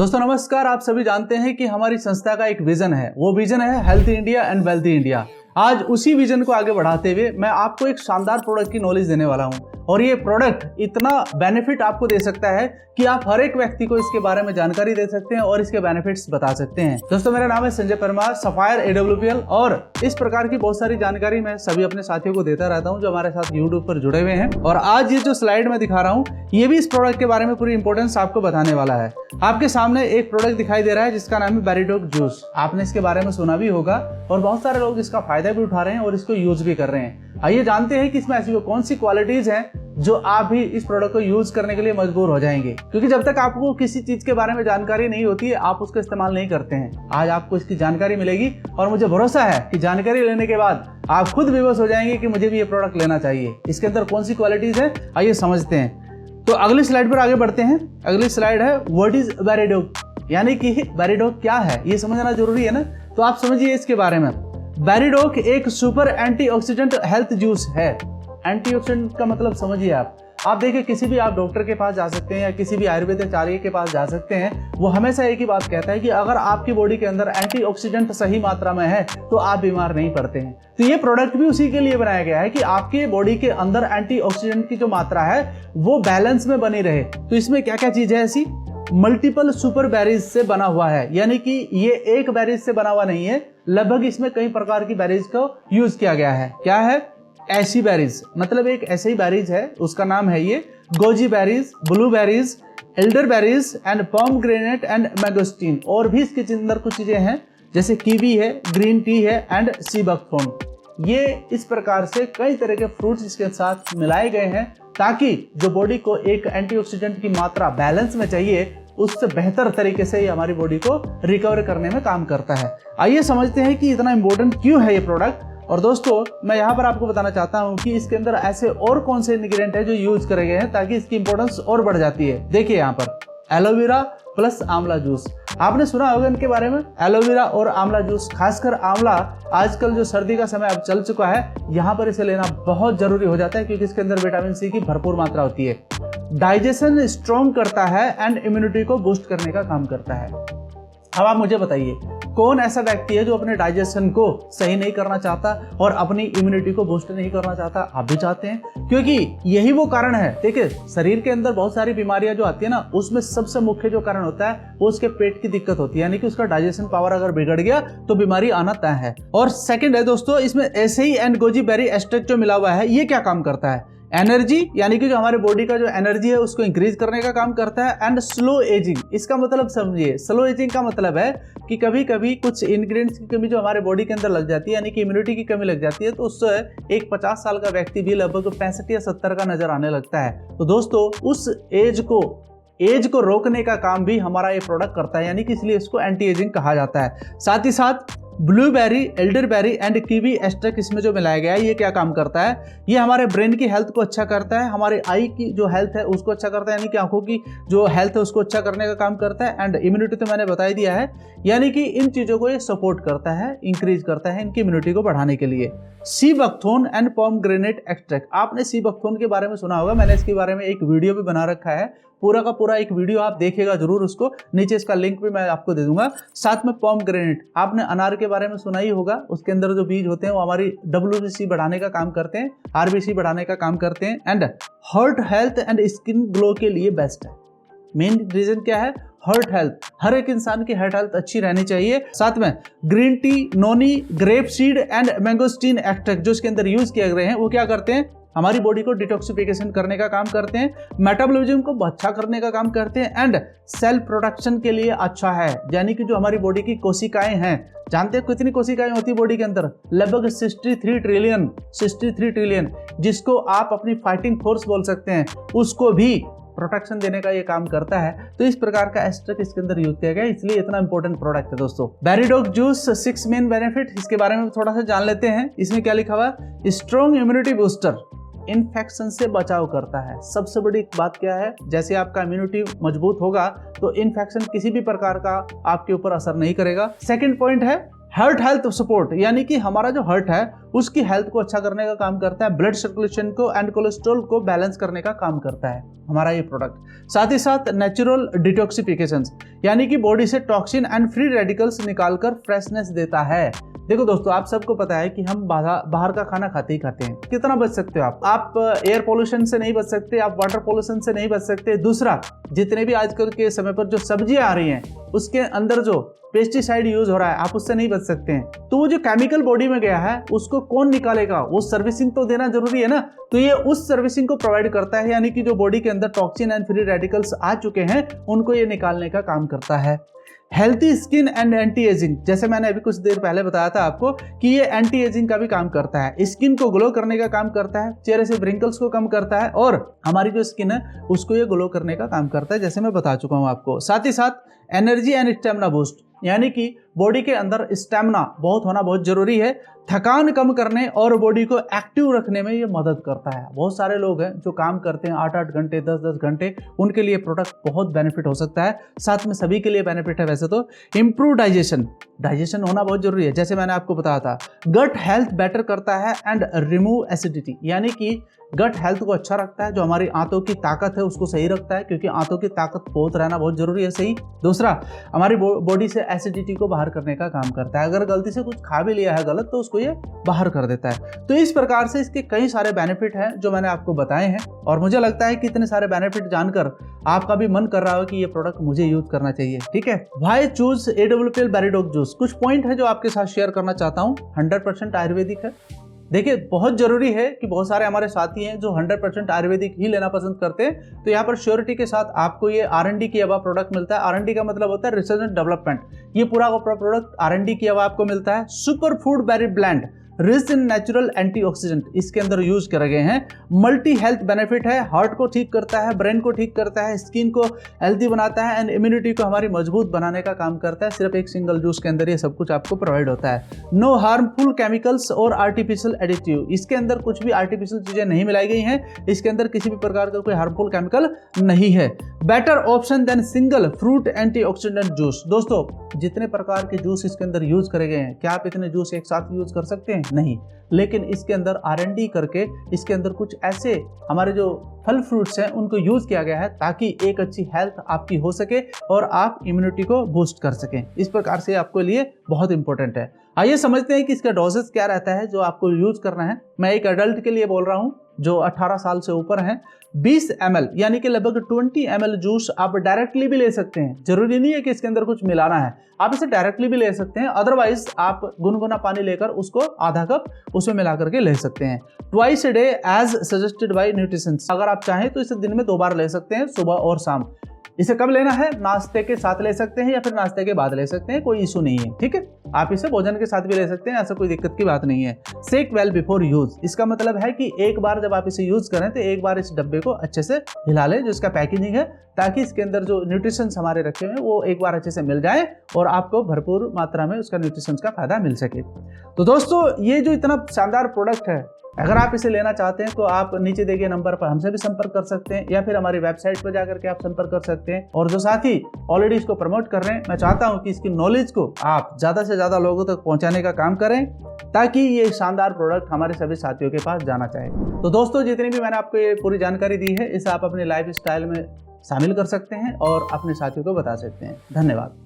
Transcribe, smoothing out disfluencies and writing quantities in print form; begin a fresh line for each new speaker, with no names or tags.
दोस्तों नमस्कार। आप सभी जानते हैं कि हमारी संस्था का एक विजन है, वो विजन है healthy India and wealthy India. आज उसी विजन को आगे बढ़ाते हुए मैं आपको एक शानदार प्रोडक्ट की नॉलेज देने वाला हूं और ये प्रोडक्ट इतना बेनिफिट आपको दे सकता है कि आप हर एक व्यक्ति को इसके बारे में जानकारी दे सकते हैं और इसके बेनिफिट्स बता सकते हैं। दोस्तों मेरा नाम है संजय परमार, सफायर AWPL, और इस प्रकार की बहुत सारी जानकारी मैं सभी अपने साथियों को देता रहता हूं जो हमारे साथ यूट्यूब पर जुड़े हुए हैं। और आज ये जो स्लाइड में दिखा रहा हूं ये भी इस प्रोडक्ट के बारे में पूरी इंपॉर्टेंस आपको बताने वाला है। आपके सामने एक प्रोडक्ट दिखाई दे रहा है जिसका नाम है बैरीडोग जूस। आपने इसके बारे में सुना भी होगा और बहुत सारे लोग इसका फायदा भी उठा रहे हैं और इसको यूज भी कर रहे हैं। आइए जानते हैं कि इसमें ऐसी कौन सी क्वालिटीज हैं जो आप भी इस प्रोडक्ट को यूज करने के लिए मजबूर हो जाएंगे, क्योंकि जब तक आपको किसी चीज के बारे में जानकारी नहीं होती है आप उसका इस्तेमाल नहीं करते हैं। आज आपको इसकी जानकारी मिलेगी और मुझे भरोसा है कि जानकारी लेने के बाद आप खुद विवश हो जाएंगे कि मुझे भी ये प्रोडक्ट लेना चाहिए। इसके अंदर कौन सी क्वालिटीज है आइए समझते हैं। तो अगली स्लाइड पर आगे बढ़ते हैं। अगली स्लाइड है व्हाट इज बैरीडोग, यानी कि बैरीडोग क्या है ये समझना जरूरी है ना। तो आप समझिए इसके बारे में। बैरीडोग एक सुपर एंटीऑक्सीडेंट हेल्थ जूस है। एंटीऑक्सीडेंट का मतलब समझिए आप देखिए किसी भी आप डॉक्टर के पास जा सकते हैं या किसी भी आयुर्वेदाचार्य के पास जा सकते हैं, वो हमेशा एक ही बात कहता है कि अगर आपकी बॉडी के अंदर एंटीऑक्सीडेंट सही मात्रा में है तो आप बीमार नहीं पड़ते हैं। तो ये प्रोडक्ट भी उसी के लिए बनाया गया है कि आपके बॉडी के अंदर एंटीऑक्सीडेंट की जो मात्रा है वो बैलेंस में बनी रहे। तो इसमें क्या क्या चीज है ऐसी, मल्टीपल सुपर बेरीज से बना हुआ है, यानी कि ये एक बेरीज से बना हुआ नहीं है, लगभग इसमें कई प्रकार की बेरीज को यूज किया गया है। क्या है ऐसी बेरीज, मतलब एक ऐसे ही बेरीज है, उसका नाम है ये goji berries, blue berries, Elder berries and pomegranate and mangosteen. और भी इसके अंदर कुछ चीजें हैं जैसे कीवी है, ग्रीन टी है एंड सी बकथॉर्न। ये इस प्रकार से कई तरह के फ्रूट्स इसके साथ मिलाए गए हैं ताकि जो बॉडी को एक एंटीऑक्सीडेंट की मात्रा बैलेंस में चाहिए उससे बेहतर तरीके से ये हमारी बॉडी को रिकवर करने में काम करता है। आइए समझते हैं कि इतना इंपॉर्टेंट क्यों है ये प्रोडक्ट। और दोस्तों मैं यहाँ पर आपको बताना चाहता हूँ कि इसके अंदर ऐसे और कौन से इंग्रेडिएंट है जो यूज करे गए हैं ताकि इसकी इंपॉर्टेंस और बढ़ जाती है। देखिए यहाँ पर एलोवेरा प्लस आंवला जूस, आपने सुना होगा इनके बारे में। एलोवेरा और आंवला जूस, खासकर आंवला आजकल जो सर्दी का समय अब चल चुका है यहाँ पर इसे लेना बहुत जरूरी हो जाता है क्योंकि इसके अंदर विटामिन सी की भरपूर मात्रा होती है। डाइजेशन स्ट्रॉन्ग करता है एंड इम्यूनिटी को बूस्ट करने का काम करता है। अब आप मुझे बताइए कौन ऐसा व्यक्ति है जो अपने डाइजेशन को सही नहीं करना चाहता और अपनी इम्यूनिटी को बूस्ट नहीं करना चाहता। आप भी चाहते हैं, क्योंकि यही वो कारण है। देखिए शरीर के अंदर बहुत सारी बीमारियां जो आती है ना, उसमें सबसे मुख्य जो कारण होता है वो उसके पेट की दिक्कत होती है, यानी कि उसका डाइजेशन पावर अगर बिगड़ गया तो बीमारी आना तय है। और सेकंड है दोस्तों, इसमें ऐसे ही एंड गोजी बेरी एक्सट्रैक्ट जो मिला हुआ है ये क्या काम करता है, एनर्जी, यानी कि जो हमारे बॉडी का जो एनर्जी है उसको इंक्रीज करने का काम करता है। एंड स्लो एजिंग, इसका मतलब समझिए, स्लो एजिंग का मतलब है कि कभी कभी कुछ इंग्रेडिएंट्स की कमी जो हमारे बॉडी के अंदर लग जाती है, यानी कि इम्यूनिटी की कमी लग जाती है, तो उससे एक 50 साल का व्यक्ति भी लगभग 65 या 70 का नजर आने लगता है। तो दोस्तों उस एज को रोकने का काम भी हमारा ये प्रोडक्ट करता है, यानी कि इसलिए इसको एंटी एजिंग कहा जाता है। साथ ही साथ blueberry, elderberry and kiwi extract इसमें जो मिलाया गया है ये क्या काम करता है, ये हमारे ब्रेन की हेल्थ को अच्छा करता है, हमारे आई की जो हेल्थ है उसको अच्छा करता है, यानी कि आंखों की जो हेल्थ है उसको अच्छा करने का काम करता है। एंड इम्यूनिटी तो मैंने बता ही दिया है, यानी कि इन चीजों को ये सपोर्ट करता है, इंक्रीज करता है इनकी इम्यूनिटी को बढ़ाने के लिए। Sea buckthorn and pomegranate extract, आपने सी बकथॉर्न के बारे में सुना होगा, मैंने इसके बारे में एक वीडियो भी बना रखा है, पूरा का पूरा एक वीडियो आप देखिएगा जरूर, उसको नीचे इसका लिंक भी मैं आपको दे दूंगा। साथ में पोमग्रेनेट, आपने अनार के बारे में सुना ही होगा, उसके अंदर जो बीज होते हैं वो हमारी WBC बढ़ाने का काम करते हैं, RBC बढ़ाने का काम करते हैं and heart health and skin glow के लिए बेस्ट है। मेन रीजन क्या है, हार्ट हेल्थ, हर एक इंसान की हार्ट हेल्थ अच्छी रहनी चाहिए। साथ में green tea, noni, grape seed and mangosteen extract जो इसके अंदर यूज किए गए हैं वो क्या करते हैं, हमारी बॉडी को डिटॉक्सिफिकेशन करने का काम करते हैं, मेटाबॉलिज्म को अच्छा करने का काम करते हैं एंड सेल प्रोडक्शन के लिए अच्छा है, यानी कि जो हमारी बॉडी की कोशिकाएं हैं, जानते हैं कितनी कोशिकाएं होती है बॉडी के अंदर, लगभग 63 ट्रिलियन, जिसको आप अपनी फाइटिंग फोर्स बोल सकते हैं, उसको भी प्रोटेक्शन देने का ये काम करता है। तो इस प्रकार का एक्सट्रैक्ट इसके अंदर यूज किया गया, इसलिए इतना इंपॉर्टेंट प्रोडक्ट है दोस्तों। बैरीडोग जूस 6 मेन बेनिफिट, इसके बारे में थोड़ा सा जान लेते हैं। इसमें क्या लिखा हुआ है, स्ट्रॉन्ग इम्यूनिटी बूस्टर, इन्फेक्शन से बचाव करता है। सबसे बड़ी बात क्या है, जैसे आपका इम्यूनिटी मजबूत होगा तो इन्फेक्शन किसी भी प्रकार का आपके ऊपर असर नहीं करेगा। सेकंड पॉइंट है हार्ट हेल्थ सपोर्ट, यानी कि हमारा जो हार्ट है उसकी हेल्थ को अच्छा करने का काम करता है, ब्लड सर्कुलेशन को एंड कोलेस्ट्रॉल को बैलेंस करने का काम करता है हमारा ये प्रोडक्ट। साथ ही साथ नेचुरल डिटॉक्सिफिकेशन, यानी कि बॉडी से टॉक्सिन एंड फ्री रेडिकल्स निकालकर फ्रेशनेस देता है। देखो दोस्तों, आप सबको पता है कि हम बाहर का खाना खाते ही खाते हैं। कितना बच सकते हो आप एयर पोल्यूशन से नहीं बच सकते, आप वाटर पोल्यूशन से नहीं बच सकते। दूसरा, जितने भी आजकल के समय पर जो सब्जियां आ रही हैं उसके अंदर जो पेस्टिसाइड यूज हो रहा है, आप उससे नहीं बच सकते हैं। तो वो जो केमिकल बॉडी में गया है उसको कौन निकालेगा? वो सर्विसिंग तो देना जरूरी है ना। तो ये उस सर्विसिंग को प्रोवाइड करता है, यानी कि जो बॉडी के अंदर टॉक्सिन एंड फ्री रेडिकल्स आ चुके हैं उनको ये निकालने का काम करता है। Healthy skin and anti ageing, जैसे मैंने अभी कुछ देर पहले बताया था आपको कि ये एंटी एजिंग का भी काम करता है, स्किन को ग्लो करने का काम करता है, चेहरे से व्रिंकल्स को कम करता है और हमारी जो स्किन है उसको ये ग्लो करने का काम करता है, जैसे मैं बता चुका हूं आपको। साथ ही साथ एनर्जी एंड स्टेमिना बूस्ट, यानी कि बॉडी के अंदर स्टेमिना बहुत होना बहुत जरूरी है। थकान कम करने और बॉडी को एक्टिव रखने में ये मदद करता है। बहुत सारे लोग हैं जो काम करते हैं 8-8 घंटे 10-10 घंटे, उनके लिए प्रोडक्ट बहुत बेनिफिट हो सकता है। साथ में सभी के लिए बेनिफिट है वैसे तो। इम्प्रूव डाइजेशन होना बहुत जरूरी है, जैसे मैंने आपको बताया था। गट हेल्थ बेटर करता है एंड रिमूव एसिडिटी, यानी कि गट हेल्थ को अच्छा रखता है, जो हमारी आंतों की ताकत है उसको सही रखता है, क्योंकि आंतों की ताकत बहुत रहना बहुत जरूरी है सही। दूसरा, हमारी बॉडी से एसिडिटी को बाहर करने का काम करता है। अगर गलती से कुछ खा भी लिया है गलत तो उसको ये बाहर कर देता है। तो इस प्रकार से इसके कई सारे बेनिफिट हैं जो मैंने आपको बताए हैं, और मुझे लगता है कि इतने सारे बेनिफिट जानकर आपका भी मन कर रहा हो कि ये प्रोडक्ट मुझे यूज करना चाहिए। ठीक है, व्हाई चूज AWPL बैरीडॉग जूस। कुछ पॉइंट है जो आपके साथ शेयर करना चाहता हूँ। 100% आयुर्वेदिक है। देखिए, बहुत जरूरी है कि बहुत सारे हमारे साथी हैं जो 100% आयुर्वेदिक ही लेना पसंद करते हैं। तो यहाँ पर श्योरिटी के साथ आपको ये R&D किया हुआ प्रोडक्ट मिलता है। R&D का मतलब होता है रिसर्च एंड डेवलपमेंट। ये पूरा प्रोडक्ट R&D किया हुआ आपको मिलता है। Super food berry blend, rich in natural antioxidant इसके अंदर यूज करे गए हैं। मल्टी हेल्थ बेनिफिट है, हार्ट को ठीक करता है, ब्रेन को ठीक करता है, स्किन को हेल्थी बनाता है एंड इम्यूनिटी को हमारी मजबूत बनाने का काम करता है। सिर्फ एक सिंगल जूस के अंदर ये सब कुछ आपको प्रोवाइड होता है। नो हार्मफुल केमिकल्स और आर्टिफिशियल एडिटिव, इसके अंदर कुछ भी आर्टिफिशियल चीजें नहीं मिलाई गई हैं, इसके अंदर किसी भी प्रकार का कोई हार्मफुल केमिकल नहीं है। Better option than single fruit antioxidant juice. दोस्तों, जितने प्रकार के जूस इसके अंदर यूज करे गए हैं, क्या आप इतने जूस एक साथ यूज कर सकते हैं? नहीं, लेकिन इसके अंदर R&D करके इसके अंदर कुछ ऐसे हमारे जो फल फ्रूट्स हैं उनको यूज किया गया है ताकि एक अच्छी हेल्थ आपकी हो सके और आप इम्यूनिटी को बूस्ट कर सकें। इस प्रकार से आपके लिए बहुत इंपॉर्टेंट है। आइए समझते हैं कि इसका डोजेस क्या रहता है जो आपको यूज करना है। मैं एक एडल्ट के लिए बोल रहा हूं जो 18 साल से ऊपर हैं। 20 ml यानी कि लगभग 20 ml जूस आप डायरेक्टली भी ले सकते हैं। जरूरी नहीं है कि इसके अंदर कुछ मिलाना है, आप इसे डायरेक्टली भी ले सकते हैं। अदरवाइज आप गुनगुना पानी लेकर उसको आधा कप उसमें मिला करके ले सकते हैं। Twice a day as suggested by nutritions. अगर आप चाहें तो इसे दिन में 2 बार ले सकते हैं, सुबह और शाम। इसे कब लेना है? नाश्ते के साथ ले सकते हैं या फिर नाश्ते के बाद ले सकते हैं, कोई इशू नहीं है। ठीक है, आप इसे भोजन के साथ भी ले सकते हैं, ऐसा कोई दिक्कत की बात नहीं है। शेक वेल बिफोर यूज, इसका मतलब है कि एक बार जब आप इसे यूज करें तो एक बार इस डब्बे को अच्छे से हिला लें, जो इसका पैकेजिंग है, ताकि इसके अंदर जो न्यूट्रिशंस हमारे रखे हुए हैं वो एक बार अच्छे से मिल जाए और आपको भरपूर मात्रा में उसका न्यूट्रिशंस का फायदा मिल सके। तो दोस्तों, ये जो इतना शानदार प्रोडक्ट है, अगर आप इसे लेना चाहते हैं तो आप नीचे दिए गए नंबर पर हमसे भी संपर्क कर सकते हैं या फिर हमारी वेबसाइट पर जाकर के आप संपर्क कर सकते हैं। और जो साथी ऑलरेडी इसको प्रमोट कर रहे हैं, मैं चाहता हूं कि इसकी नॉलेज को आप ज्यादा से ज्यादा लोगों तक पहुंचाने का काम करें ताकि ये शानदार प्रोडक्ट हमारे सभी साथियों के पास जाना चाहे। तो दोस्तों, जितनी भी मैंने आपको ये पूरी जानकारी दी है, इसे आप अपने लाइफ स्टाइल में शामिल कर सकते हैं और अपने साथियों को बता सकते हैं। धन्यवाद।